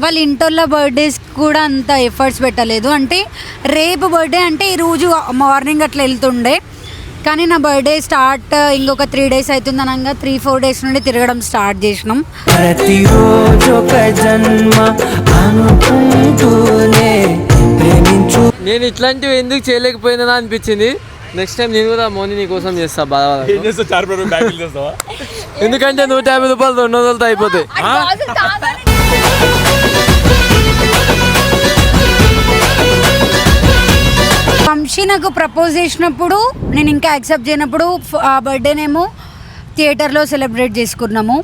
వాళ్ళ ఇంటోళ్ళ బర్త్డేస్ కూడా అంత ఎఫర్ట్స్ పెట్టలేదు. అంటే రేపు బర్త్డే అంటే ఈరోజు మార్నింగ్ అట్లా వెళ్తుండే, కానీ నా బర్త్డే స్టార్ట్ ఇంకొక 3 days అవుతుంది అనగా 3-4 days నుండి తిరగడం స్టార్ట్ చేసినాం. నేను ఇట్లాంటివి ఎందుకు చేయలేకపోయినా అనిపించింది. నెక్స్ట్ టైం నేను కూడా మోని నీ కోసం చేస్తా బాగా. ఎందుకంటే 150 రూపాయలు 200తో అయిపోతాయి. వంశీ నాకు ప్రపోజ్ చేసినప్పుడు నేను ఇంకా యాక్సెప్ట్ చేయనప్పుడు ఆ బర్త్డేనేమో థియేటర్లో సెలబ్రేట్ చేసుకున్నాము.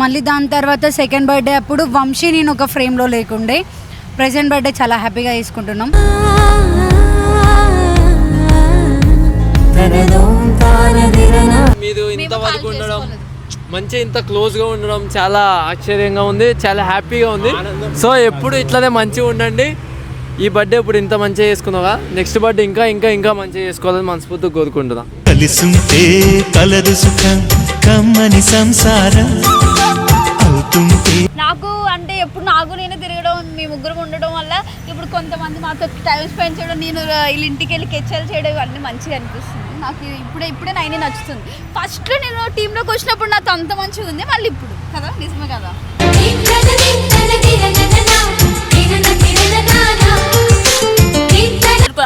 మళ్ళీ దాని తర్వాత సెకండ్ బర్త్డే అప్పుడు వంశీ నేను ఒక ఫ్రేమ్లో లేకుండే. ప్రెసెంట్ బర్త్డే చాలా హ్యాపీగా చేసుకుంటున్నాం. మీరు ఇంతవరకు ఉండడం మంచిగా ఇంత క్లోజ్గా ఉండడం చాలా ఆశ్చర్యంగా ఉంది, చాలా హ్యాపీగా ఉంది. సో ఎప్పుడు ఇట్లానే మంచిగా ఉండండి. ఈ బర్త్డే ఇప్పుడు ఇంత మంచిగా చేసుకున్నావా, నెక్స్ట్ బర్త్డే ఇంకా ఇంకా ఇంకా మంచిగా చేసుకోవాలని మనస్ఫూర్తిగా కోరుకుంటున్నా. కలిసుంటే కలదు సుఖం కమ్మని సంసారం అవుతుంది. నాకు అంటే ఎప్పుడు నాకు నేనే తిరగడం, మీ ముగ్గురు ఉండడం వల్ల ఇప్పుడు కొంతమంది మాతో టైం స్పెండ్ చేయడం, నేను వీళ్ళ ఇంటికి వెళ్ళి కెచ్చలు చేయడం ఇవన్నీ మంచిగా అనిపిస్తుంది నాకు. ఇప్పుడే నైనే నచ్చుతుంది. ఫస్ట్లో నేను టీంలోకి వచ్చినప్పుడు నాకు అంత మంచిగా ఉంది, మళ్ళీ ఇప్పుడు కదా నిజమే కదా.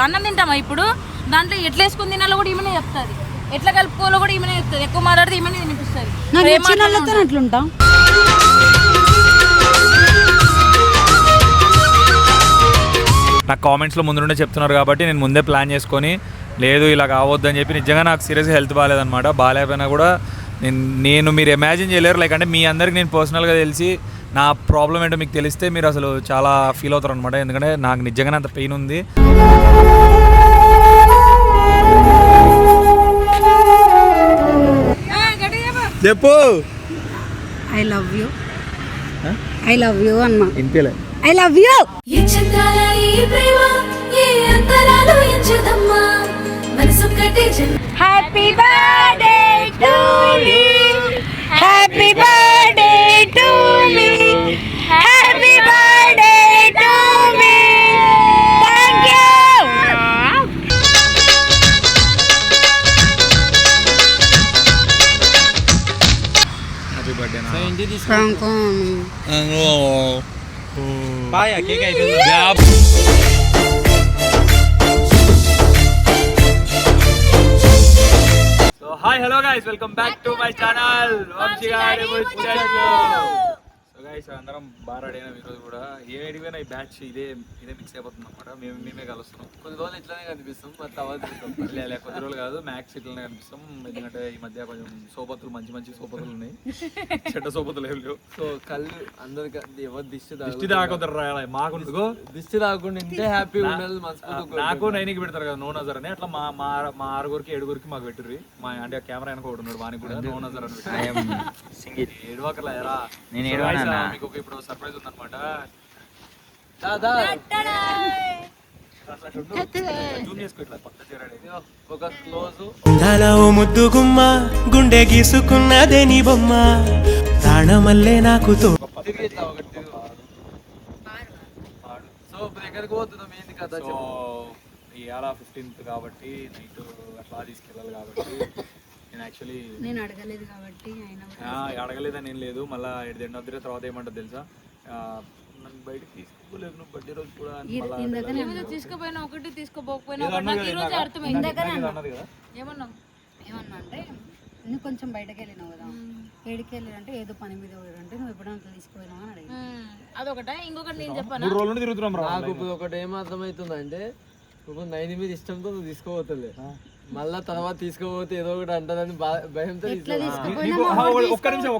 అన్నం తింటామా ఇప్పుడు, దాంట్లో ఎట్లా వేసుకుని తినాలో కూడా ఈమెనే చెప్తుంది, ఎట్లా కలుపుకోవాలో కూడా ఈమెనే చెప్తుంది. ఎక్కువ మాట్లాడితే ఈమెనే తినిపిస్తుంది. అట్లుంటా నాకు కామెంట్స్లో ముందు నుండే చెప్తున్నారు కాబట్టి నేను ముందే ప్లాన్ చేసుకొని లేదు ఇలా కావద్దని చెప్పి. నిజంగా నాకు సీరియస్గా హెల్త్ బాగాలేదనమాట. బాగాలేకపోయినా కూడా నేను మీరు ఇమాజిన్ చేయలేరు. లైక్ అంటే మీ అందరికి నేను పర్సనల్గా తెలిసి నా ప్రాబ్లం ఏంటో మీకు తెలిస్తే మీరు అసలు చాలా ఫీల్ అవుతారు అనమాట. ఎందుకంటే నాకు నిజంగానే అంత పెయిన్ ఉంది. చెప్పు I love you, I love you అన్నా. ఇంతేలే I love you. Happy birthday to me, happy birthday to me, happy birthday to me. Thank you. Happy birthday. Bye cake అయిపోయింది. Hi hello guys, welcome back to my channel వంశీగాడి ముచ్చట్లు. So guys అందరం బాగా ready అయినాం ఈరోజు కూడా. ఏ అడిగిపోయినా ఈ batch ఇదే మిక్స్ అయిపోతుంది అనమాట. మేమే కలుస్తున్నాం. కొన్ని రోజులు ఇట్లానే కనిపిస్తాం, మరి తర్వాత కొద్ది రోజులు కాదు, మ్యాక్స్ ఇట్లానే కనిపిస్తాం. ఎందుకంటే ఈ మధ్య కొంచెం సోపతులు మంచి సోపతులు ఉన్నాయి, చెడ్డ సోపతులు ఏం లేవు. సో కళ్ళు అందరికి ఎవరు దిష్టి తాకొద్దరు మాకు దిష్టి తాగకుండా ఇంతే హ్యాపీగా ఉండాలి మనస్ఫూర్తిగా. నాకు 9కి పెడతారు కదా 9 నజర్ అని. అట్లా మా 6-7 మాకు పెట్టుర్రి. మా అంటే కెమెరా వెనక ఒకటి ఉన్నాడు, వానికి కూడా 9 నజర్ అని ఏడవకలేరా. మీకు ఇప్పుడు సర్ప్రైజ్ ఉందన్నమాట. ఒక క్లోజ్ ముద్దు గుమ్మ గుండె గీసుకున్నదే నీ బొమ్మ ప్రాణమల్లే నాకు తో. సో దగ్గరకు పోతున్నాం. ఏంది కదా. సో ఇవాళ 15th కాబట్టి నైట్ అట్లా తీసుకెళ్ళాలి కాబట్టి నేను అడగలేదు కాబట్టి అడగలేదని ఏం లేదు. మళ్ళీ ఎండ్ ఆఫ్ ది డే తర్వాత ఏమంటుంది తెలుసా, నన్ను బయటకు తీసుకోలేదు నువ్వు బర్త్డే రోజు కూడా తీసుకుపోయినా ఒకటి తీసుకోపోకపోయినా అన్నది కదా. ఏమన్నా అంటే నువ్వు కొంచెం బయటకు వెళ్ళినావు కదా, ఏడికి వెళ్ళారంటే ఏదో పని మీద పోయారంటే నువ్వు ఎప్పుడైనా తీసుకుపోయినావు అని అడిగి. అదొకట. ఇంకొకటి నేను చెప్పాను, నాకు ఇప్పుడు ఒకటి ఏమర్థమవుతుందంటే, ఇప్పుడు 9 మీద ఇష్టంతో నువ్వు తీసుకోపోతలే, మళ్ళా తర్వాత తీసుకోపోతే ఏదో ఒకటి అంటారని భయంతో ఒక్క నిమిషం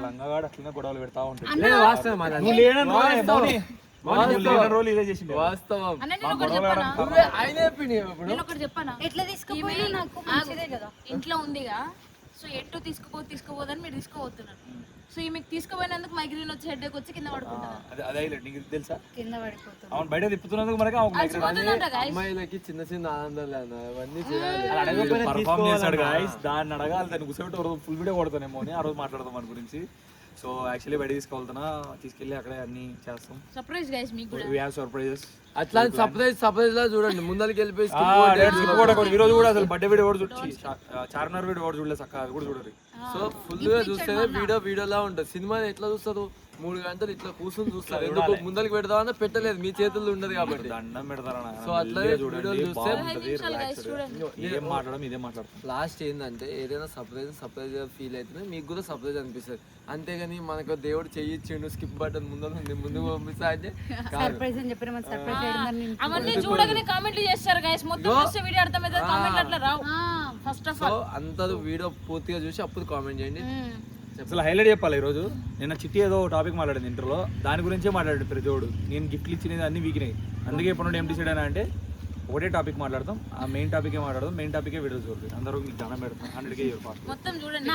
లంగాడు అట్లనే గొడవలు పెడతా ఉంటాడు. వాస్తవం. ఇంట్లో ఉందిగా, సో ఎటు తీసుకోపోదని మీరు తీసుకోబోతున్నారు. సో ఈమెకు తీసుకుపోయినందుకు మైగ్రేన్ వచ్చి హెడ్ఏక్ వచ్చి కింద అమ్మాయిలకి చిన్న చిన్న ఆనందాలు అవన్నీ దాన్ని అడగాలి. దాన్ని కూర్చోబెట్టి ఫుల్ వీడియో కొడతానేమో అని ఆ రోజు మాట్లాడదాం మన గురించి. సో యాక్చువల్లీ బయట తీసుకెళ్ళి అక్కడే అన్ని చేస్తాం. సర్ప్రైజ్ గైస్ మీకు కూడా. We have surprises. అట్లా సర్ప్రైజ్ లా చూడండి, ముందరికి వెళ్ళిపోయి ఈ రోజు కూడా అసలు బర్త్డే వీడియో కూడా చార్మినార్ వీడియో కూడా చూడలేదు అక్క, అది కూడా చూడరు. సో ఫుల్ గా చూస్తే వీడియోలా ఉంటుంది. సినిమా ఎట్లా చూస్తారు, 3 గంటలు ఇట్లా కూర్చొని చూస్తారు. ఎందుకు ముందరికి పెడదామన్నా పెట్టలేదు, మీ చేతుల్లో ఉండదు కాబట్టి దండం పెడతారా. సో అట్లా వీడియోలు చూస్తే ఏం మాట్లాడడం ఇదే మాట్లాడతాం. లాస్ట్ ఏంటంటే ఏదైనా సర్ప్రైజ్ ఫీల్ అవుతుంది, మీకు కూడా సర్ప్రైజ్ అనిపిస్తుంది. అంతేగాని మనకు దేవుడు చెయ్యిచ్చిండు స్కిప్ బటన్ ముందు పంపిస్తా అంటే సర్ప్రైజ్ అని చెప్పిన సర్ప్రైజ్ అవన్నీ చూడగానే కామెంట్లు చేస్తారు గైస్. మొత్తం చూస్తే వీడియో అర్థమైతే కామెంట్లు అట్లా రావు. ఫస్ట్ ఆఫ్ ఆల్ అందరూ వీడియో పూర్తిగా చూసి అప్పుడు కామెంట్ చేయండి. అసలు హైలైట్ చెప్పాలి, ఈరోజు నిన్న చిట్టి ఏదో టాపిక్ మాట్లాడింది ఇంటర్లో, దాని గురించే మాట్లాడాడు ప్రతివాడు. నేను గిఫ్ట్లు ఇచ్చినది అన్ని వీకినాయి. అందుకే ఇప్పుడు నుండి ఏం డిసైడ్ అయినా అంటే ఒకటే టాపిక్ మాట్లాడతాం, ఆ మెయిన్ టాపికే మాట్లాడదాం, మెయిన్ టాపికే వీడియో చూడదు. అందరూ మీకు దండం పెడతాం. 100K మొత్తం చూడండి.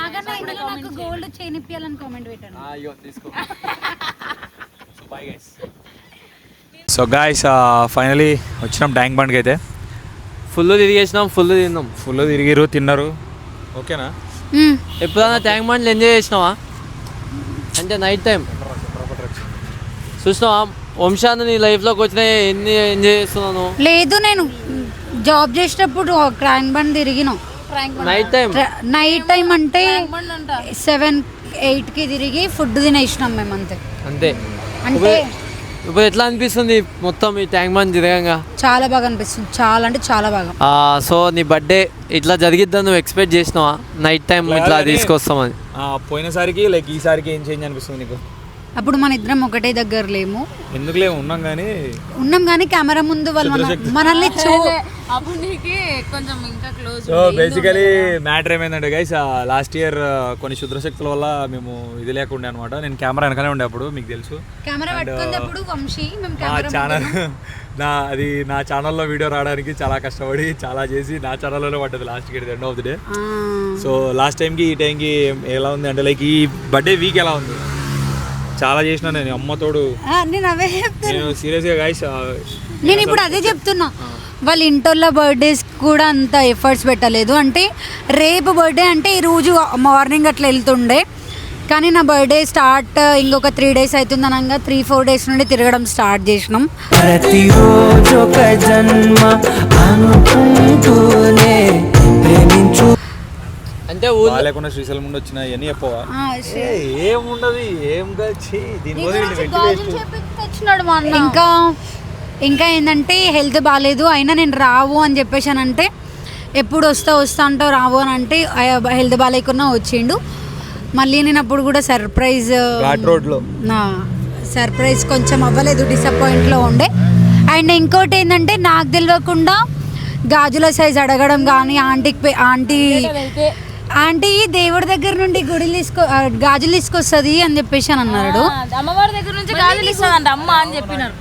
నాకు గోల్డ్ చైన్ ఇప్పియాలని కామెంట్ పెట్టాను. అయ్యో తీసుకో. So bye guys. So guys finally వచ్చినాం ట్యాంక్ బండ్కి. అయితే ఫుల్ తిరిగేసినాం, ఫుల్ తిన్నాం, ఫుల్ తిరిగిరు, తిన్నారు. ఓకేనా? ఎప్పుడైనా ట్యాంక్ బండ్లు ఎంజాయ్ చేసినావా? అంటే నైట్ టైం చూసినావా? వంశాన్ని నీ లైఫ్లోకి వచ్చిన ఎన్ని ఎంజాయ్ చేస్తున్నాను? లేదు, నేను జాబ్ చేసేటప్పుడు ట్యాంక్ బండ్ తిరిగినాం. నైట్ టైం అంటే 7-8కి తిరిగి ఫుడ్ తినేసినాం మేము. అంతే. అంటే ఇప్పుడు ఎట్లా అనిపిస్తుంది మొత్తం ఈ ట్యాంక్ బండ్ తిరగంగా? చాలా బాగా అనిపిస్తుంది, చాలా అంటే చాలా బాగా. సో నీ బర్త్డే ఇట్లా జరిగిద్దని నువ్వు ఎక్స్పెక్ట్ చేసినావా? నైట్ టైం ఇట్లా తీసుకొస్తామని. పోయినసారికి లైక్ ఈసారికి ఏం చేంజ్ అనిపిస్తుంది నీకు? అప్పుడు మన ఇద్దరం ఒకటే దగ్గర లేము. ఎందుకులే ఉన్నాం కానీ కెమెరా ముందు వాళ్ళు మనల్ని అప్పుడు నీకు కొంచెం ఇంకా క్లోజ్. సో బేసికలీ మ్యాటర్ ఏమైందంటే గైస్, లాస్ట్ ఇయర్ కొన్ని శుద్రశక్తుల వల్ల మేము ఇది లేకుండే అనమాట. నేను కెమెరా వెనకనే ఉండే అప్పుడు, మీకు తెలుసు. కెమెరా పట్టుకున్నప్పుడు వంశీ నా ఛానల్లో వీడియో రావడానికి చాలా కష్టపడి చాలా చేసి నా ఛానల్లోనే పడ్డది లాస్ట్ కి end of the day. So last టైంకి ఈ టైంకి ఎలా ఉంది అంటే లైక్ ఈ బర్త్డే వీక్ ఎలా ఉంది? చాలా చేసిన నేను అమ్మతోడు. నేను సీరియస్గా గైస్ నేను ఇప్పుడు అదే చెప్తున్నా, వాళ్ళ ఇంటోళ్ళ బర్త్డేస్ కూడా అంత ఎఫర్ట్స్ పెట్టలేదు. అంటే రేపు బర్త్డే అంటే ఈరోజు మార్నింగ్ అట్లా వెళ్తుండే, కానీ నా బర్త్డే స్టార్ట్ ఇంకొక 3 days అవుతుంది అనగా 3-4 days నుండి తిరగడం స్టార్ట్ చేసినాం. ప్రతిరోజు ఒక జన్మ అనుకుంటూనే ప్రేమించు. అంటే లేకుండా శ్రీశైలం నుండి వచ్చిన ఇవన్నీ చెప్పవా? ఏముండదు, ఏం తెచ్చినాడు మా అన్న. ఇంకా ఏంటంటే హెల్త్ బాగాలేదు, అయినా నేను రావు అని చెప్పేసానంటే ఎప్పుడు వస్తా అంటావు రావు అని అంటే హెల్త్ బాగాలేకున్నా వచ్చిండు. మళ్ళీ నేను అప్పుడు కూడా సర్ప్రైజ్ కొంచెం అవ్వలేదు, డిసప్పాయింట్లో ఉండే. అండ్ ఇంకోటి ఏంటంటే నాకు తెలియకుండా గాజుల సైజ్ అడగడం కానీ ఆంటీ దేవుడి దగ్గర నుండి గాజులు తీసుకొస్తుంది అని చెప్పేసి అని అన్నాడు. అమ్మవారి దగ్గర నుంచి గాజులు ఇస్తుందంట అమ్మ అని చెప్పినారు.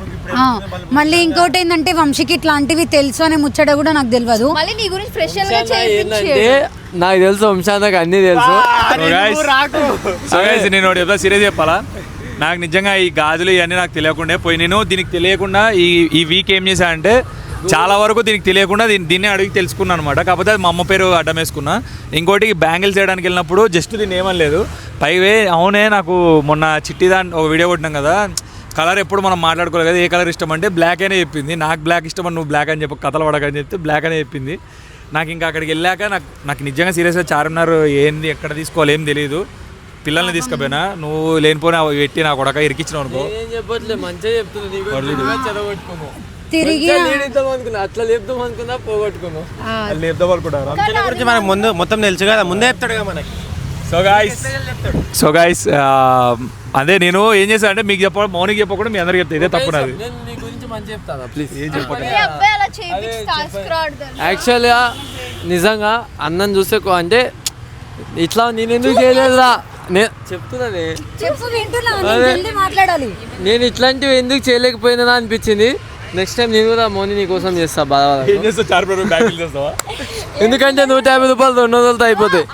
మళ్ళీ ఇంకోటి ఏంటంటే వంశీకి ఇట్లాంటివి తెలుసు అనే ముచ్చట కూడా నాకు తెలియదు. మళ్ళీ నీ గురించి స్పెషల్ గా నాకు తెలుసు, వంశానికి అన్ని తెలుసు. నేను చెప్తా, సీరియస్ చెప్పాలా, నాకు నిజంగా ఈ గాజులు ఇవన్నీ నాకు తెలియకుండా పోయి నేను దీనికి తెలియకుండా ఈ వీక్ ఏం చేశా అంటే చాలా వరకు దీనికి తెలియకుండా దీన్ని అడిగి తెలుసుకున్నాను అనమాట. కాకపోతే అది మా అమ్మ పేరు అడ్డం వేసుకున్నా. ఇంకోటి బ్యాంగిల్స్ చేయడానికి వెళ్ళినప్పుడు జస్ట్ దీన్ని ఏమనలేదు, పైవే అవునే నాకు మొన్న చిట్టి ఒక వీడియో కొట్టినాం కదా, కలర్ ఎప్పుడు మనం మాట్లాడుకోలేదు కదా, ఏ కలర్ ఇష్టం అంటే బ్లాక్ అనే చెప్పింది. నాకు బ్లాక్ ఇష్టం అని నువ్వు బ్లాక్ అని చెప్పి కథలు పడకని చెప్తే బ్లాక్ అనే చెప్పింది. నాకు ఇంకా అక్కడికి వెళ్ళాక నాకు నిజంగా సీరియస్గా చార్మినార్ ఏంది ఎక్కడ తీసుకోవాలి ఏం తెలియదు. పిల్లల్ని తీసుకుపోయినా నువ్వు లేనిపోయినా పెట్టి నా కొడక ఇరికిచ్చినావు అనుకో. మంచిగా చెప్తుంది, తిరిగి అట్లా లేపుదాం అనుకున్నా పోగొట్టుకున్నావు. లేపుదాం అనుకుంటారు గురించి మనకు ముందు మొత్తం తెలుసు కదా, ముందే చెప్తాడు కదా మనకి. సో గైస్ అదే నేను ఏం చేశాను అంటే మీకు చెప్పడం, మౌనికి చెప్పకుండా మీ అందరికి చెప్తా, ఇదే తప్పు నాది. నీ గురించి మంచి చెప్తాను ప్లీజ్. ఏం చెప్పండి. యాక్చువల్గా నిజంగా అన్నం చూస్తే అంటే ఇట్లా నేను ఎందుకు చేయలేదురా నేను చెప్తున్నానే, నేను ఇట్లాంటివి ఎందుకు చేయలేకపోయినా అనిపించింది. నెక్స్ట్ టైం నేను కూడా మోని నీ కోసం చేస్తా బాగా. ఎందుకంటే 150 రూపాయలు 200 అయిపోతాయి.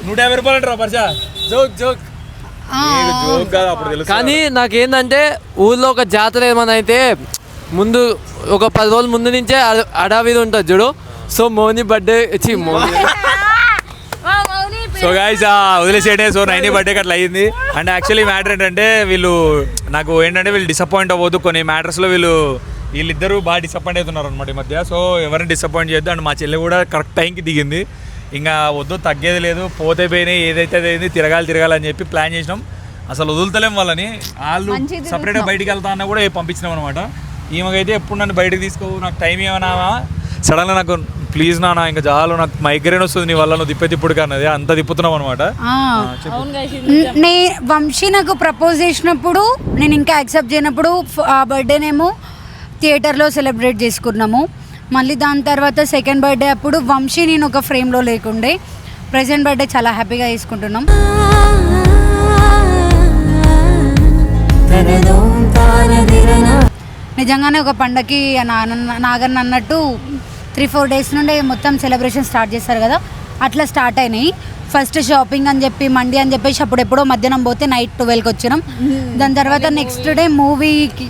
150 రూపాయలు అంటారా పర్సా? జోక్ కానీ నాకేందంటే ఊళ్ళో ఒక జాతర ఏమన్నా అయితే ముందు ఒక 10 రోజుల ముందు నుంచే అడావిది ఉంటుంది చూడు. సో మౌని బర్త్డే సో గైస్ వదిలేసేయండి. సో 90 బర్త్డేకి అట్లా అయ్యింది. అండ్ యాక్చువల్లీ మ్యాటర్ ఏంటంటే వీళ్ళు వీళ్ళు డిసప్పాయింట్ అవ్వద్దు. కొన్ని మ్యాటర్స్లో వీళ్ళిద్దరూ బాగా డిసప్పాయింట్ అవుతున్నారు అనమాట ఈ మధ్య. సో ఎవరిని డిసప్పాయింట్ చేయొద్దు. అండ్ మా చెల్లి కూడా కరెక్ట్ టైంకి దిగింది. ఇంకా వద్దు, తగ్గేది లేదు, పోతే పోయినాయి, ఏదైతే అదైంది, తిరగాలని చెప్పి ప్లాన్ చేసినాం. అసలు వదులుతలేం వాళ్ళని. వాళ్ళు సపరేట్గా బయటికి వెళ్తా అన్నా కూడా పంపించినాం అనమాట. ఈమెకైతే ఎప్పుడు నన్ను బయటకు తీసుకోవు, నాకు టైం ఏమన్నా సడన్గా నాకు ప్లీజ్ నాన్న ఇంకా చాలు, నాకు మైగ్రేన్ వస్తుంది నీ వల్ల, నువ్వు తిప్పుడు అన్నది అంత తిప్పుతున్నాం అనమాట. వంశీ నాకు ప్రపోజ్ చేసినప్పుడు నేను ఇంకా యాక్సెప్ట్ చేయనప్పుడు ఆ బర్త్డేనేమో థియేటర్లో సెలబ్రేట్ చేసుకున్నాము. మళ్ళీ దాని తర్వాత సెకండ్ బర్త్డే అప్పుడు వంశీ నేను ఒక ఫ్రేమ్లో లేకుండే. ప్రెజెంట్ బర్త్డే చాలా హ్యాపీగా చేసుకుంటున్నాం. నిజంగానే ఒక పండగకి నాగన్న అన్నట్టు 3-4 days నుండి మొత్తం సెలబ్రేషన్ స్టార్ట్ చేస్తారు కదా, అట్లా స్టార్ట్ అయినాయి. ఫస్ట్ షాపింగ్ అని చెప్పి మండి అని చెప్పేసి అప్పుడెప్పుడో మధ్యాహ్నం పోతే నైట్ 12కి వచ్చినాం. దాని తర్వాత నెక్స్ట్ డే మూవీకి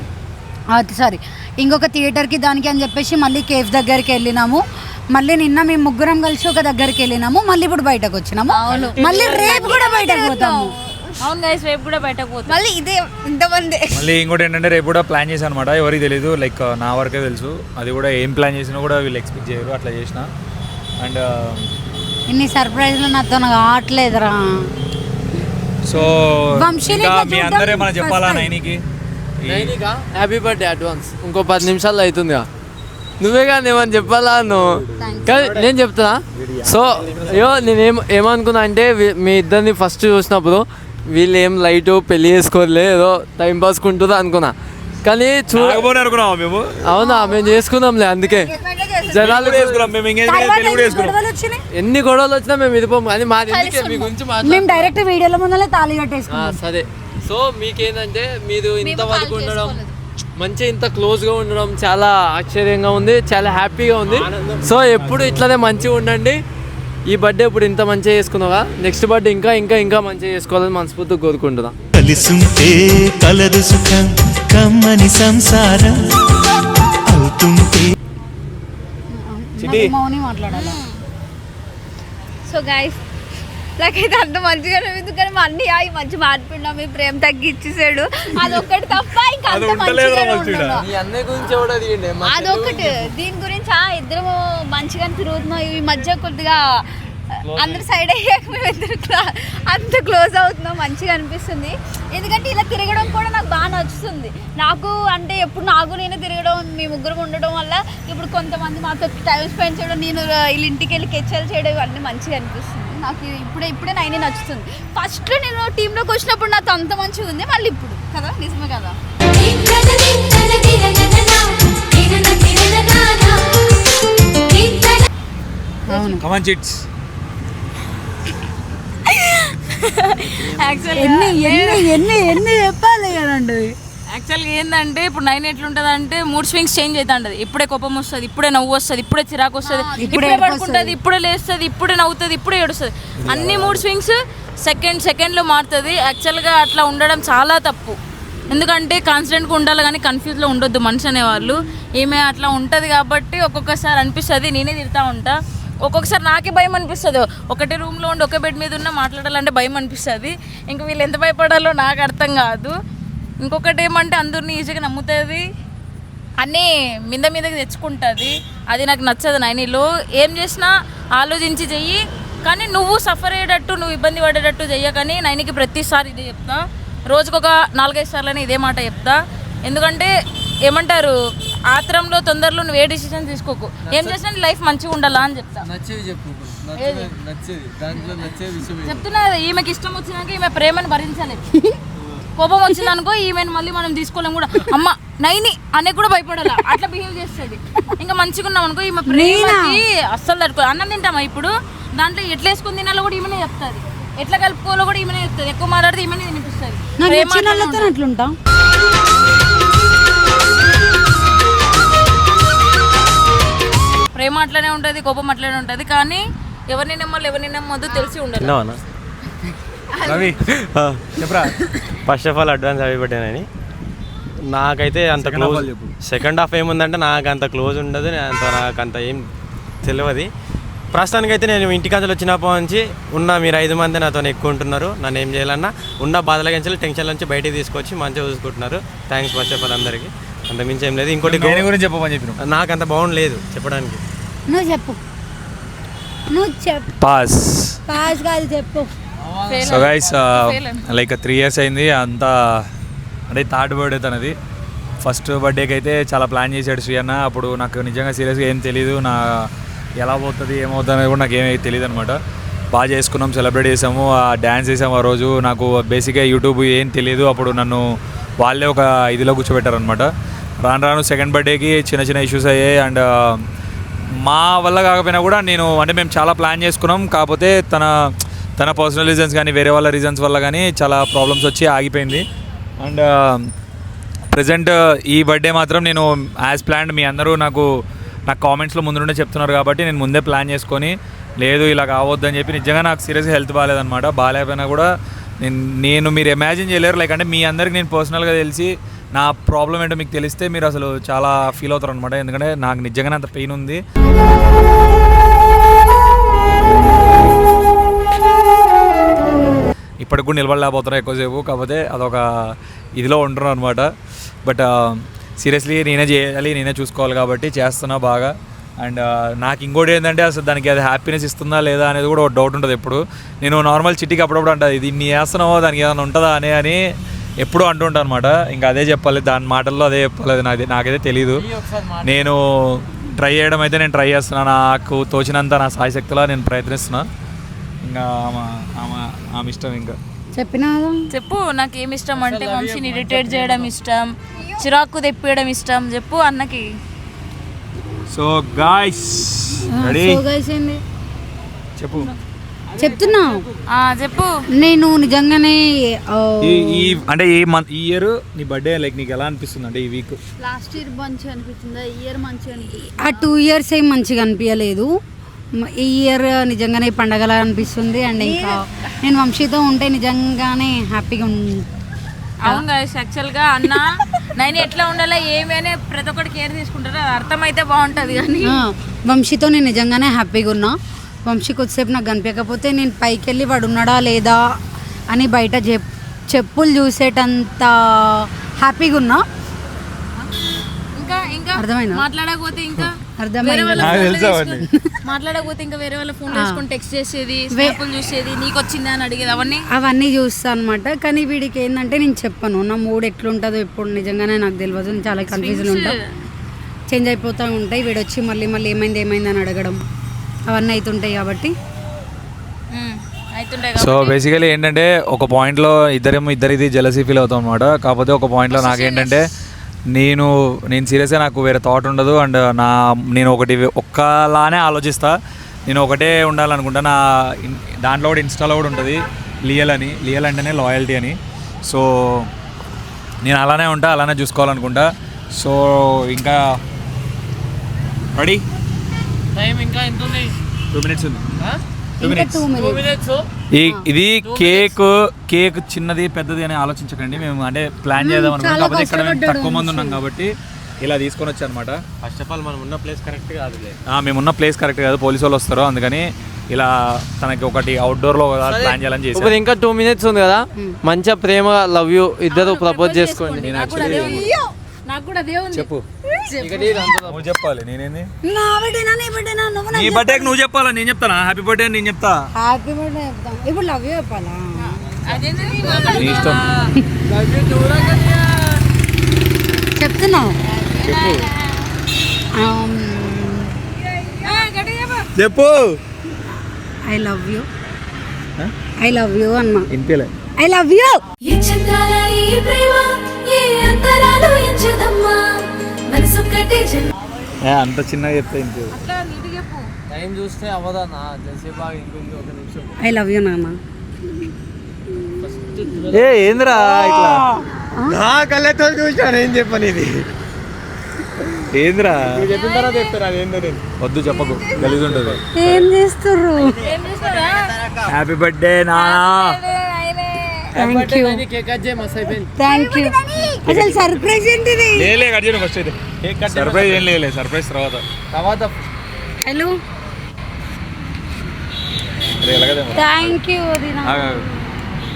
ఇంకొక థియేటర్కి దానికి అని చెప్పేసి మళ్ళీ కేఫ్ దగ్గరికి వెళ్ళినాము. మళ్ళీ నిన్న మేము ముగ్గురం కలిసి ఒక దగ్గరికి వెళ్ళినాము. మళ్ళీ ఇప్పుడు బయటకు వచ్చినాము. మళ్ళీ రేపు కూడా బయటకు పోతాము. అవును గైస్, రేపు కూడా బయటకు పోతాం. మళ్ళీ ఇదే ఇంతమంది. మళ్ళీ ఇంకోటి ఏంటంటే రేపు కూడా ప్లాన్ చేశాను అనమాట. ఎవరికి తెలియదు, లైక్ నా వరకే తెలుసు. అది కూడా ఏం ప్లాన్ చేసినా కూడా వీళ్ళు ఎక్స్పెక్ట్ చేయరు, అట్లా చేసిన. అండ్ ఇన్ని సర్ప్రైజ్లు నాతో కావట్లేదురా. సో మీ అందరే మనం చెప్పాలా నైనికి హ్యాపీ బర్త్డే అడ్వాన్స్. ఇంకో 10 నిమిషాల్లో అవుతుందిగా. నువ్వే కానీ ఏమని చెప్పాలా నువ్వు? కానీ నేను చెప్తున్నా. సో ఏమనుకున్నా అంటే మీ ఇద్దరిని ఫస్ట్ చూసినప్పుడు వీళ్ళు ఏం లైట్ పెళ్లి చేసుకోలే, ఏదో టైం పాస్ కుంటుందా అనుకున్నా. కానీ అనుకున్నావా మేము? అవునా, మేము చేసుకున్నాంలే. అందుకే జనాలు ఎన్ని గొడవలు వచ్చినా మేము ఇదిపోము. కానీ మాది మీ గురించి డైరెక్ట్ వీడియోల ముందరే తాళి కట్టేసుకున్నాం. సరే. సో మీకేంటంటే మీరు ఇంతవరకు ఉండడం, మంచిగా ఇంత క్లోజ్గా ఉండడం చాలా ఆశ్చర్యంగా ఉంది, చాలా హ్యాపీగా ఉంది. సో ఎప్పుడు ఇట్లనే మంచిగా ఉండండి. ఈ బర్త్డే ఇప్పుడు ఇంత మంచిగా చేసుకున్నావా, నెక్స్ట్ బర్త్డే ఇంకా ఇంకా ఇంకా మంచిగా చేసుకోవాలని మనస్ఫూర్తిగా కోరుకుంటున్నా. కలిసుంటే కలదు సుఖం, కమ్మని సంసారం అవుతుంటే. మౌని మాట్లాడాలా? సో గైస్, నాకైతే అంత మంచిగా అనిపించింది. కానీ మా అన్ని ఈ మంచి మాట్లాడినా మీ ప్రేమ తగ్గిచ్చేసాడు. అదొక్కటి తప్ప ఇంకా అంత అదొకటి. దీని గురించి ఇద్దరు మంచిగా తిరుగుతున్నాం. ఈ మధ్య కొద్దిగా అందరు సైడ్ అయ్యాక మేము ఇద్దరు అంత క్లోజ్ అవుతున్నాం. మంచిగా అనిపిస్తుంది. ఎందుకంటే ఇలా తిరగడం కూడా నాకు బాగా నచ్చుతుంది. నాకు అంటే ఎప్పుడు నాకు నేనే తిరగడం, మీ ముగ్గురు ఉండడం వల్ల ఇప్పుడు కొంతమంది మాతో టైం స్పెండ్ చేయడం, నేను వీళ్ళ ఇంటికి వెళ్ళి కెచ్చలు చేయడం, ఇవన్నీ మంచిగా అనిపిస్తుంది. నాకు ఇప్పుడే 90 నచ్చుతుంది. ఫస్ట్లో నేను టీంలోకి వచ్చినప్పుడు నాతో అంత మంచిగా ఉంది. మళ్ళీ ఇప్పుడు కదా, నిజమే కదా. ఎన్ని చెప్పాలి కదండి. యాక్చువల్గా ఏంటంటే ఇప్పుడు 9 ఎట్లుంటుంది అంటే మూడ్ స్వింగ్స్ చేంజ్ అవుతుంటది. ఇప్పుడే కోపం వస్తుంది, ఇప్పుడే నవ్వు వస్తుంది, ఇప్పుడే చిరాకు వస్తుంది, ఇప్పుడే పడుకుంటుంది, ఇప్పుడే లేస్తుంది, ఇప్పుడే నవ్వుతుంది, ఇప్పుడే ఏడుస్తుంది. అన్ని మూడ్ స్వింగ్స్ సెకండ్లో మారుతుంది. యాక్చువల్గా అట్లా ఉండడం చాలా తప్పు. ఎందుకంటే కాన్స్టెంట్గా ఉండాలి కానీ కన్ఫ్యూజ్లో ఉండొద్దు మనిషి అనేవాళ్ళు. ఈమె అట్లా ఉంటుంది కాబట్టి ఒక్కొక్కసారి అనిపిస్తుంది నేనే తిడతా ఉంటా. ఒక్కొక్కసారి నాకే భయం అనిపిస్తుంది. ఒకటే రూమ్లో ఉండి ఒకే బెడ్ మీద ఉన్నా మాట్లాడాలంటే భయం అనిపిస్తుంది. ఇంకా వీళ్ళు ఎంత భయపడాలో నాకు అర్థం కాదు. ఇంకొకటి ఏమంటే అందరినీ ఈజీగా నమ్ముతుంది, అన్నీ మీదకి తెచ్చుకుంటుంది. అది నాకు నచ్చదు. నైనిలో ఏం చేసినా ఆలోచించి చెయ్యి, కానీ నువ్వు సఫర్ అయ్యేటట్టు, నువ్వు ఇబ్బంది పడేటట్టు చెయ్యకని నైనికి ప్రతిసారి ఇదే చెప్తా. రోజుకొక 4-5 సార్లని ఇదే మాట చెప్తా. ఎందుకంటే ఏమంటారు, ఆత్రంలో తొందరలో నువ్వు ఏ డిసిషన్ తీసుకోకు. ఏం చేసినా లైఫ్ మంచిగా ఉండాలా అని చెప్తా. చెప్తున్నా కదా, ఈమెకి ఇష్టం వచ్చినాక ఈమె ప్రేమను భరించలేదు. కోపం వచ్చిందనుకో ఈమెను మళ్ళీ మనం తీసుకోలేము కూడా. అమ్మ నైని అనే కూడా భయపడాలా, అట్లా బిహేవ్ చేస్తుంది. ఇంకా మంచిగా ఉన్నాం అనుకో ఈమె ప్రేమకి అస్సలు తట్టుకో. అన్నం తింటామా ఇప్పుడు, దాంట్లో ఎట్లా వేసుకుని తినాలో కూడా ఈమెనే చెప్తుంది, ఎట్లా కలుపుకోవాలో కూడా ఈమెనే చెప్తుంది. ఎక్కువ మాట్లాడితే ఈమెనే తినిపిస్తుంది. ప్రేమ అట్లనే ఉంటుంది, కోపం అట్లనే ఉంటుంది. కానీ ఎవరిని నమ్మద్దు తెలిసి ఉండాలి. First of all advance happy birthday అని నాకైతే అంత Second half క్లోజ్ వాళ్ళు చెప్పు. సెకండ్ హాఫ్ ఏముందంటే నాకు అంత క్లోజ్ ఉండదు నాకు అంత ఏం తెలియదు. ప్రస్తుతానికైతే నేను ఇంటికాంచలు వచ్చినప్పటి నుంచి మీరు 5 మంది నాతో ఎక్కువ ఉంటున్నారు. నన్ను ఏం చేయాలన్నా ఉన్న బాధల నుంచి టెన్షన్ నుంచి బయటికి తీసుకొచ్చి మంచిగా చూసుకుంటున్నారు. థ్యాంక్స్ ఫస్ట్ ఆఫ్ ఆల్ అందరికీ. అంతమించి ఏం లేదు. ఇంకోటి గురించి చెప్పమని చెప్పిన నాకు అంత బాగుండలేదు చెప్పడానికి. నువ్వు చెప్పు పాస్. పాస్ కాదు చెప్పు. సో గైస్ లైక్ 3 years అయింది అంతా, అంటే థర్డ్ బర్త్డే తనది. ఫస్ట్ బర్త్డేకి అయితే చాలా ప్లాన్ చేశాడు శ్రీ అన్న. అప్పుడు నాకు నిజంగా సీరియస్గా ఏం తెలీదు, నా ఎలా పోతుంది ఏమవుతుంది అనేది కూడా నాకు ఏమీ తెలియదు అనమాట. బాగా చేసుకున్నాం, సెలబ్రేట్ చేసాము, డ్యాన్స్ చేసాము. ఆ రోజు నాకు బేసిక్గా యూట్యూబ్ ఏం తెలియదు. అప్పుడు నన్ను వాళ్ళే ఒక ఇదిలో కూర్చోబెట్టారనమాట. రాను సెకండ్ బర్త్డేకి చిన్న ఇష్యూస్ అయ్యాయి. అండ్ మా వల్ల కాకపోయినా కూడా మేము చాలా ప్లాన్ చేసుకున్నాం. కాకపోతే తన పర్సనల్ రీజన్స్ కానీ వేరే వాళ్ళ రీజన్స్ వల్ల కానీ చాలా ప్రాబ్లమ్స్ వచ్చి ఆగిపోయింది. అండ్ ప్రజెంట్ ఈ బర్త్డే మాత్రం నేను యాజ్ ప్లాన్డ్, మీ అందరూ నాకు కామెంట్స్లో ముందు నుండే చెప్తున్నారు కాబట్టి నేను ముందే ప్లాన్ చేసుకొని, లేదు ఇలా కావద్దని చెప్పి నిజంగా నాకు సీరియస్గా హెల్త్ బాగాలేదన్నమాట. బాగాలేకపోయినా కూడా నేను మీరు ఇమాజిన్ చేయలేరు. లైక్ అంటే మీ అందరికి నేను పర్సనల్గా తెలిసి నా ప్రాబ్లం ఏంటో మీకు తెలిస్తే మీరు అసలు చాలా ఫీల్ అవుతారు అనమాట. ఎందుకంటే నాకు నిజంగానే అంత పెయిన్ ఉంది. ఇప్పటికి కూడా నిలబడలేకపోతున్నా ఎక్కువసేపు. కాకపోతే అదొక ఇదిలో ఉంటున్నాను అనమాట. బట్ సీరియస్లీ నేనే చేయాలి, నేనే చూసుకోవాలి కాబట్టి చేస్తున్నా బాగా. అండ్ నాకు ఇంకోటి ఏంటంటే అసలు దానికి అది హ్యాపీనెస్ ఇస్తుందా లేదా అనేది కూడా ఒక డౌట్ ఉంటుంది ఎప్పుడు. నేను నార్మల్ చిట్టికి అప్పుడప్పుడు అంటుంది, ఇది నీ చేస్తున్నావో దానికి ఏమైనా ఉంటుందా అని ఎప్పుడూ అంటుంటాను అనమాట. ఇంకా అదే చెప్పాలి, దాని మాటల్లో అదే చెప్పాలి. నాకైతే తెలీదు. నేను ట్రై చేయడం అయితే నేను ట్రై చేస్తున్నా, నాకు తోచినంత నా సాయశక్తిలా నేను ప్రయత్నిస్తున్నా. ఇంకా ఆమె ఇష్టం. ఇంకా చెప్పినా చెప్పు. నాకు ఏమి ఇష్టం అంటే వంశీని ఇరిటేట్ చేయడం ఇష్టం, చిరాకు తెప్పియడం ఇష్టం. చెప్పు అన్నకి. సో గాయ్స్ రెడీ చెప్పు. చెప్తున్నా చెప్పు. నేను నిజంగానే ఈ అంటే ఈ ఇయర్ నీ బర్త్డే లైక్ నీకు ఎలా అనిపిస్తుంది? అంటే ఈ వీక్ లాస్ట్ ఇయర్ మంచిగా అనిపిస్తుందా, ఈ ఇయర్ మంచిగా అనిపిస్తుంది? ఆ 2 years ఏం మంచిగా అనిపించలేదు. ఈ ఇయర్ నిజంగానే పండగలా అనిపిస్తుంది. అండ్ ఇంకా నేను వంశీతో ఉంటే నిజంగానే హ్యాపీగా అవును గాయస్, యాక్చువల్గా అన్న నేను ఎట్లా ఉండాలో ఏమైనా ప్రతి ఒక్కటి కేర్ తీసుకుంటారు, అది అర్థమైతే బాగుంటుంది. కానీ వంశీతో నేను నిజంగానే హ్యాపీగా ఉన్నా. వంశీకి వచ్చేసేపు నాకు కనిపించకపోతే నేను పైకి వెళ్ళి వాడు ఉన్నాడా లేదా అని బయట చెప్పులు చూసేటంత హ్యాపీగా ఉన్నా. ఇంకా అర్థమైందా? మాట్లాడకపోతే ఇంకా మాట్లాడకపోతే ఇంకా వేరే వాళ్ళ ఫోన్ చేసుకొని టెక్స్ట్ చేసేది, స్నాపులు చూసేది, నీకు వచ్చిందా అని అడిగేది, అవన్నీ చూస్తా అనమాట. కానీ వీడికి ఏంటంటే నేను చెప్పను నా మూడ్ ఎట్లుంటుందో ఎప్పుడు నిజంగానే నాకు తెలియదు. నేను చాలా కన్ఫ్యూజన్ ఉంటా, చేంజ్ అయిపోతూ ఉంటాయి. వీడు వచ్చి మళ్ళీ ఏమైంది అని అడగడం అవన్నీ అవుతుంటాయి కాబట్టి. సో బేసికలీ ఏంటంటే ఒక పాయింట్లో ఇద్దరిది జెలసీ ఫీల్ అవుతాం అనమాట. కాకపోతే ఒక పాయింట్లో నాకేంటంటే నేను సీరియస్గా నాకు వేరే థాట్ ఉండదు. అండ్ నేను ఒక్కలానే ఆలోచిస్తా. నేను ఒకటే ఉండాలనుకుంటా. నా దాంట్లో కూడా ఇన్స్టాలో కూడా ఉంటుంది లియల్ అంటేనే లాయల్టీ అని. సో నేను అలానే ఉంటా, అలానే చూసుకోవాలనుకుంటా. సో ఇంకా రెడీ. టైం ఇంకా ఎంత ఉంది? 2 minutes ఉంది. 2 minutes. 2 minutes. ఇది కేక్ చిన్నది పెద్దది అని ఆలోచించకండి. మేము అంటే ప్లాన్ చేద్దాం అనుకున్నాం. కాకపోతే ఇక్కడ మేము తక్కువ మంది ఉన్నాం కాబట్టి ఇలా తీసుకొని వచ్చా అనమాట. ఫస్ట్ ఆఫ్ ఆల్ మనం ఉన్న ప్లేస్ కరెక్ట్ కాదు. మేమున్న ప్లేస్ కరెక్ట్ కాదు, పోలీసు వాళ్ళు వస్తారు. అందుకని ఇలా తనకి ఒకటి అవుట్డోర్లో ప్లాన్ చేయాలని చేసి. ఇప్పుడు ఇంకా 2 minutes ఉంది కదా, మంచిగా ప్రేమగా లవ్ యూ ఇద్దరు ప్రపోజ్ చేసుకోండి. నేను యాక్చువల్లీ నాకు కూడా అదే ఉంది. చెప్పు. నువ్వు చెప్పాలి, నేనేంది నీ బర్త్డేకి నువ్వు చెప్పాలా నేను చెప్తానా? హ్యాపీ బర్త్డే నేను చెప్తా. హ్యాపీ బర్త్డే చెప్తాం. ఇప్పుడు లవ్ యూ చెప్పాలా? నీ ఇష్టం. చెప్తున్నావు చెప్పు చెప్పు. ఐ లవ్ యూ అన్నా. ఇంతేలే. I love you. అంత చిన్నగా చెప్తా ఇంతే. టైం చూస్తే అవ్వదన్నా, తెలిసే బాగా ఇంకొంది 1 నిమిషం. ఐ లవ్ యూ నాన్న. ఏంద్రా ఇట్లా నా కళ్ళతో చూసాను. ఏం చెప్పను ఇది ఏంద్రా? చెప్పిన తర్వాత చెప్తారా ఏందో. నేను వద్దు చెప్పకు, గలీజ్ ఉంటుంది. ఏం చేస్తుర్రు? హ్యాపీ బర్త్డే నానా. Thank you. కేక్ కట్ చేయి, మస్తు అయిపోయింది. Thank you. అసలు సర్ప్రైజ్ ఏంటిది? లేలే కట్ చేయను ఫస్ట్ అయితే. సర్ప్రైజ్ ఏం లేలే, సర్ప్రైజ్ తర్వాత. హలో అరే ఎలాగదే మరి. థ్యాంక్ యూ వదినా. ఆగు.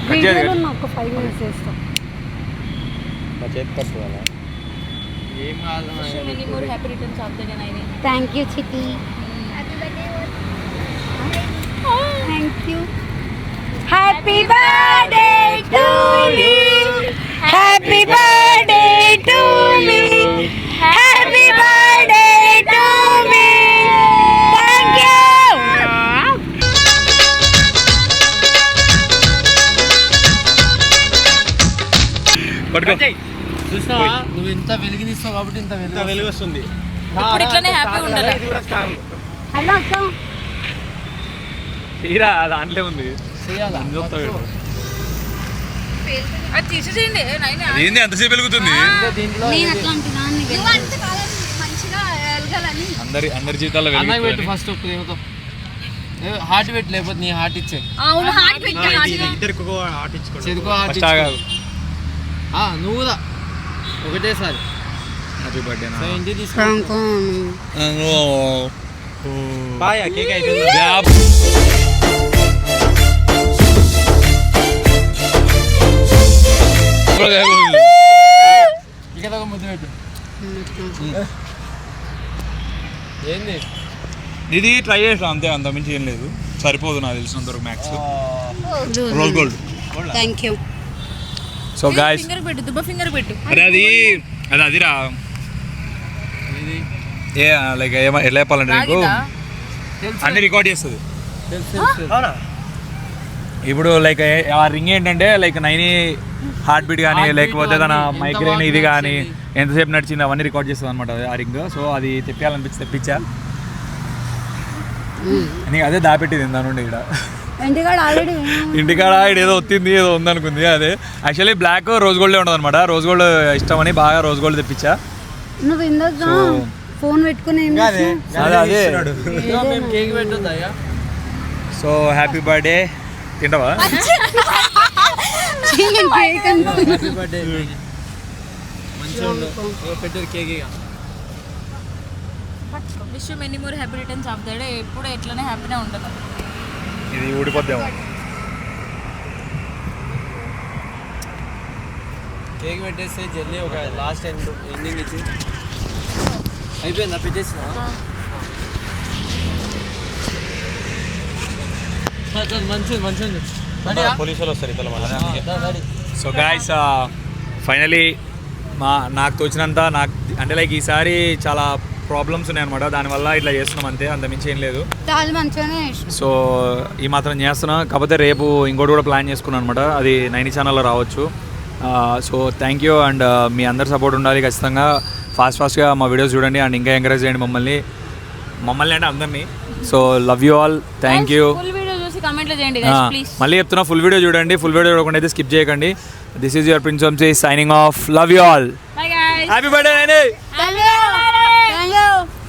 కట్ వీడియోలో చేయాలి. నాకు 5 minutes చేస్తాం. నా చేతి పట్టు అలా. ఏం కాదు many more happy returns of the day Naini. Thank you చిట్టి. Thank you. Happy birthday to you. Happy birthday to me. Happy birthday to me. Thank you. పట్టుకో. చూసినావా నువ్వు ఇంత వెలిగినిస్తావు కాబట్టి ఇంత ఇంత వెలుగు వస్తుంది. ఇప్పుడు ఇట్లానే హ్యాపీ ఉండాలి. హలో అక్క. తీరా దాంట్లో ఉంది. చేయాలా అది తీసేసేయండి నైని. ఏంది అంతసేపు వెలుగుతుంది? దీంట్లో నేను అట్లాంటి దాన్ని నువ్వు అంత కాలం మంచిగా ఎలగాలని. అందరి జీవితాల్లో అన్నకి పెట్టు వెలుగుతుంది. ఫస్ట్ ప్రేమతో హార్ట్ పెట్టు, లేకపోతే నీ హార్ట్ ఇచ్చే అవును హార్ట్ పెట్టి ఇద్దరికి ఆటించుకోండి. చెరుకు హార్ట్ ఫస్ట్ ఆగాదు. నువ్వు కూడా ఒకటేసారి హ్యాపీ బర్త్డే సో ఇంటికి తీసుకో. బాయ్ కేక్ అయిపోయింది. ఇక ఒక ముద్దు పెట్టు. ఏంది ఇది ట్రై చేసాం అంతే, అంత మించి ఏం లేదు. సరిపోదు నాకు తెలిసినంత వరకు max. Roll gold. Thank you. So guys, finger పెట్టు, దుబ్బ ఫింగర్ పెట్టు. అరే అదిరా ఏ లైక్ ఎట్లా చెప్పాలంటే నీకు అన్ని రికార్డ్ చేస్తుంది. అవునా? ఇప్పుడు లైక్ ఆ రింగ్ ఏంటంటే లైక్ నైని హార్ట్ బీట్ కానీ Heart beat లేకపోతే తన కానీ, మైగ్రేన్ ఎంత ఇది బాగా కానీ నడిచింది. ఎంతసేపు నడిచింది అవన్నీ రికార్డ్ చేస్తుంది అనమాట ఆ రింగ్. సో అది తెప్పించా. నీకు అదే దాపెట్టింది దాని నుండి ఇక్కడ ఇంటికాడ ఆల్రెడీ ఇంటికాడ ఏదో వచ్చింది ఏదో ఉందనుకుంది. అదే యాక్చువల్లీ బ్లాక్ రోజ్ గోల్డే ఉండదు అనమాట. రోజ్ గోల్డ్ ఇష్టం అని బాగా రోజ్ గోల్డ్ తెప్పించా. నువ్వు ఇందాక ఫోన్ పెట్టుకుని ఏం చేస్తున్నావు? అదే మేము కేక్ పెట్టొద్దా ఇక? So happy birthday. తింటావా? కేక్ అనుకో. Happy birthday. మంచిగా ఉండు. పెట్టారు కేక్ ఇక. Wish many more happy returns of the day. ఎప్పుడు ఎట్లనే హ్యాపీనే ఉండాలి. ఇది ఊడిపోద్దాము. కేక్ పెట్టేస్తే జల్దీ ఒక లాస్ట్ ఎండింగ్ ఇచ్చి అయిపోయిందా? పెట్టేసిన మంచిగా పోలీసులు వస్తారు ఇతర మళ్ళీ. సో గాయస్ ఫైనలీ నాకు తోచినంత అంటే లైక్ ఈసారి చాలా ప్రాబ్లమ్స్ ఉన్నాయన్నమాట. దానివల్ల ఇట్లా చేస్తున్నాం అంతే, అంత మించి ఏం లేదు. చాలా మంచిగానే. సో ఈ మాత్రం చేస్తున్నా. కాకపోతే రేపు ఇంకోటి కూడా ప్లాన్ చేసుకున్నాను అనమాట. అది నైని ఛానల్లో రావచ్చు. So thank you. అండ్ మీ అందరి సపోర్ట్ ఉండాలి ఖచ్చితంగా. ఫాస్ట్గా మా వీడియోస్ చూడండి అండ్ ఇంకా ఎంకరేజ్ చేయండి మమ్మల్ని అంటే అందరినీ. So love you all. Thank you. Full video చూసి కామెంట్లో చేయండి guys, ప్లీజ్. మళ్ళీ చెప్తున్నా, ఫుల్ వీడియో చూడండి. ఫుల్ వీడియో చూడకుండా అయితే స్కిప్ చేయకండి. This is your prince Vamshi signing off. Love you all. Bye guys. Happy birthday Naini. Love you.